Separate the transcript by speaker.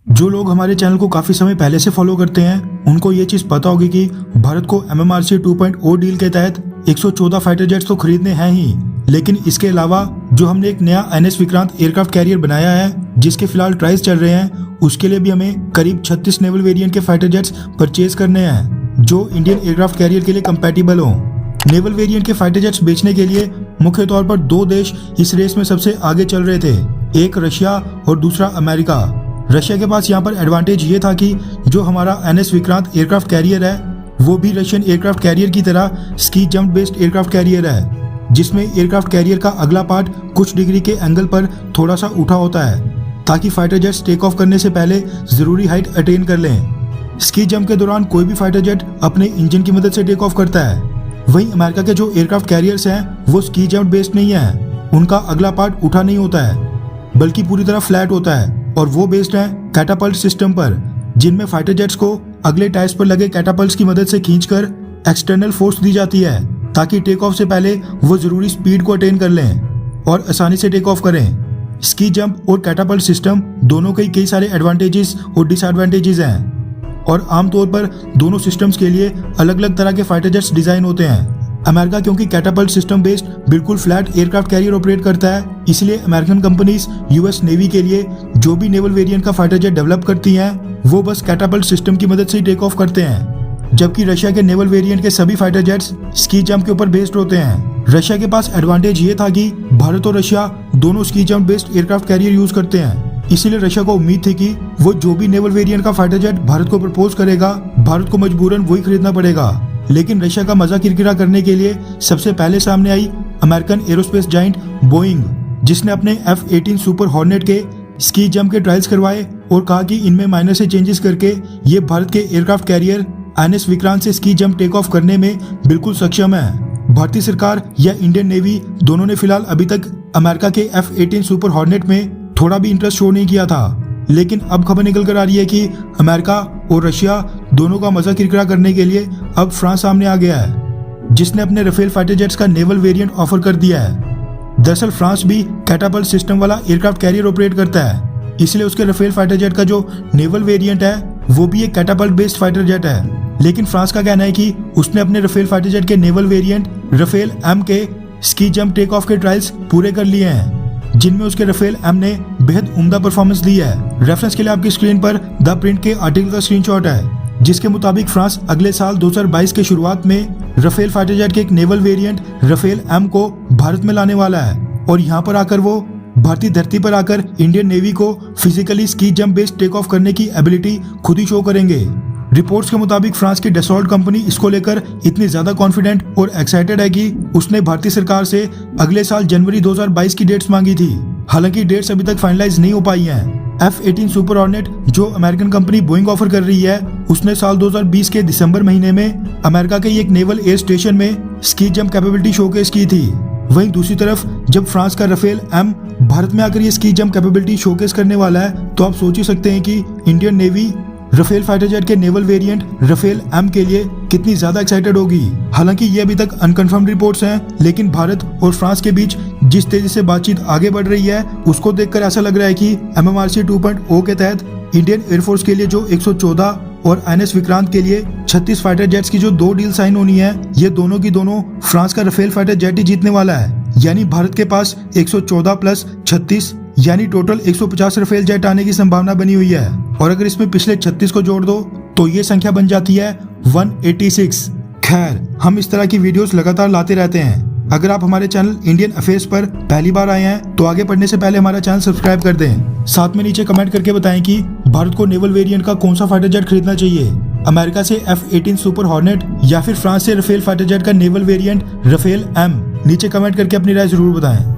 Speaker 1: जो लोग हमारे चैनल को काफी समय पहले से फॉलो करते हैं उनको ये चीज पता होगी कि भारत को MMRC 2.0 डील के तहत 114 फाइटर जेट्स तो खरीदने हैं ही, लेकिन इसके अलावा जो हमने एक नया NS विक्रांत एयरक्राफ्ट कैरियर बनाया है जिसके फिलहाल ट्रायल्स चल रहे हैं, उसके लिए भी हमें करीब 36 नेवल वेरिएंट के फाइटर जेट्स परचेज करने हैं जो इंडियन एयरक्राफ्ट कैरियर के लिए कंपैटिबल हो। नेवल वेरिएंट के फाइटर जेट्स बेचने के लिए मुख्य तौर पर दो देश इस रेस में सबसे आगे चल रहे थे, एक रशिया और दूसरा अमेरिका। रशिया के पास यहाँ पर एडवांटेज ये था कि जो हमारा NS विक्रांत एयरक्राफ्ट कैरियर है वो भी रशियन एयरक्राफ्ट कैरियर की तरह ski jump based aircraft carrier है, जिसमें एयरक्राफ्ट कैरियर का अगला पार्ट कुछ डिग्री के एंगल पर थोड़ा सा उठा होता है ताकि फाइटर जेट्स टेक ऑफ करने से पहले जरूरी हाइट अटेन कर लें। स्की जंप के दौरान कोई भी फाइटर जेट अपने इंजन की मदद से टेक ऑफ करता है। वहीं अमेरिका के जो एयरक्राफ्ट कैरियर्स हैं वो स्की जंप बेस्ड नहीं है, उनका अगला पार्ट उठा नहीं होता है बल्कि पूरी तरह फ्लैट होता है और वो बेस्ड है कैटापल्ट सिस्टम पर, जिनमें फाइटर जेट्स को अगले टायर्स पर लगे कैटापल्ट्स की मदद से खींचकर एक्सटर्नल फोर्स दी जाती है ताकि टेक ऑफ से पहले वो जरूरी स्पीड को अटेन कर लें और आसानी से टेक ऑफ करें। स्की जंप और कैटापल्ट सिस्टम दोनों के कई सारे एडवांटेजेस और डिसएडवांटेजेस हैं और आमतौर पर दोनों सिस्टम्स के लिए अलग अलग तरह के फाइटर जेट्स डिजाइन होते हैं। अमेरिका क्योंकि कैटापल्ट सिस्टम बेस्ड बिल्कुल फ्लैट एयरक्राफ्ट कैरियर ऑपरेट करता है, इसलिए अमेरिकन कंपनीज US नेवी के लिए जो भी नेवल वेरिएंट का फाइटर जेट डेवलप करती हैं वो बस कैटापल्ट सिस्टम की मदद से ही टेक ऑफ करते हैं, जबकि रशिया के नेवल वेरिएंट के सभी फाइटर जेट्स स्की जंप के ऊपर बेस्ड होते हैं। रशिया के पास एडवांटेज ये था कि भारत और रशिया दोनों ski jump based aircraft carrier use करते हैं, इसीलिए रशिया को उम्मीद थी कि वो जो भी नेवल वेरिएंट का फाइटर जेट भारत को प्रपोज करेगा भारत को मजबूरन वही खरीदना पड़ेगा। लेकिन रशिया का मजा किरकिरा करने के लिए सबसे पहले सामने आई अमेरिकन एरोस्पेस जाइंट बोइंग, जिसने अपने F-18 सुपर हॉर्नेट के स्की जंप के ट्रायल्स करवाए और कहा कि इनमें माइनर से चेंजेस करके ये भारत के एयरक्राफ्ट कैरियर NS विक्रांत से स्की जंप टेक ऑफ करने में बिल्कुल सक्षम है। भारतीय सरकार या इंडियन नेवी दोनों ने फिलहाल अभी तक अमेरिका के F-18 सुपर हॉर्नेट में थोड़ा भी इंटरेस्ट शो नहीं किया था, लेकिन अब खबर निकल कर आ रही है कि अमेरिका और रशिया दोनों का मजा किरकिरा करने के लिए अब फ्रांस सामने आ गया है, जिसने अपने राफेल फाइटर जेट्स का नेवल वेरिएंट ऑफर कर दिया है। दरअसल फ्रांस भी कैटापल्ट सिस्टम वाला एयरक्राफ्ट कैरियर ऑपरेट करता है, इसलिए उसके राफेल फाइटर जेट का जो नेवल वेरिएंट है वो भी एक कैटापल्ट बेस्ड फाइटर जेट है। लेकिन फ्रांस का कहना है कि उसने अपने राफेल फाइटर जेट के नेवल वेरिएंट राफेल M के स्की जंप टेक ऑफ के ट्रायल्स पूरे कर लिए हैं, जिनमें उसके राफेल M ने बेहद उम्दा परफॉर्मेंस दी है। रेफरेंस के लिए आपकी स्क्रीन पर द प्रिंट के आर्टिकल का स्क्रीनशॉट है, जिसके मुताबिक फ्रांस अगले साल 2022 के शुरुआत में राफेल फाइटर जेट के एक नेवल वेरिएंट राफेल M को भारत में लाने वाला है और यहाँ पर आकर वो भारतीय धरती पर आकर इंडियन नेवी को physically ski jump based take off करने की एबिलिटी खुद ही शो करेंगे। रिपोर्ट्स के मुताबिक फ्रांस की डसॉल्ट कंपनी इसको लेकर इतनी ज्यादा कॉन्फिडेंट और एक्साइटेड है कि उसने भारतीय सरकार से अगले साल जनवरी 2022 की डेट्स मांगी थी। हालांकि डेट्स अभी तक फाइनलाइज नहीं हो पाई हैं। F-18 सुपर हॉर्नेट जो अमेरिकन कंपनी बोइंग ऑफर कर रही है, उसने साल 2020 के दिसंबर महीने में अमेरिका के एक नेवल एयर स्टेशन में स्की जंप कैपेबिलिटी शोकेस की थी। वहीं दूसरी तरफ जब फ्रांस का राफेल M भारत में आकर ये स्की जंप कैपेबिलिटी शोकेस करने वाला है, तो आप सोच ही सकते हैं कि Indian Navy Rafale fighter jet के नेवल वेरिएंट राफेल M के लिए कितनी ज्यादा एक्साइटेड होगी। हालांकि ये अभी तक अनकन्फर्म्ड रिपोर्ट्स हैं, लेकिन भारत और फ्रांस के बीच जिस तेजी से बातचीत आगे बढ़ रही है उसको देखकर ऐसा लग रहा है कि MMRC 2.0 के तहत इंडियन एयरफोर्स के लिए जो 114 और NS विक्रांत के लिए 36 फाइटर जेट्स की जो 2 डील साइन होनी है, ये दोनों की दोनों फ्रांस का राफेल फाइटर जेट ही जीतने वाला है। यानी भारत के पास 114 प्लस 36 यानी टोटल 150 राफेल जेट आने की संभावना बनी हुई है और अगर इसमें पिछले 36 को जोड़ दो तो ये संख्या बन जाती है 186। खैर, हम इस तरह की वीडियोस लगातार लाते रहते हैं। अगर आप हमारे चैनल इंडियन अफेयर्स पर पहली बार आए हैं तो आगे बढ़ने से पहले हमारा चैनल सब्सक्राइब कर दें। साथ में नीचे कमेंट करके बताएं कि भारत को नेवल वेरिएंट का कौन सा फाइटर जेट खरीदना चाहिए, अमेरिका से F-18 सुपर हॉर्नेट या फिर फ्रांस से राफेल फाइटर जेट का नेवल वेरिएंट राफेल M। नीचे कमेंट करके अपनी राय जरूर बताएं।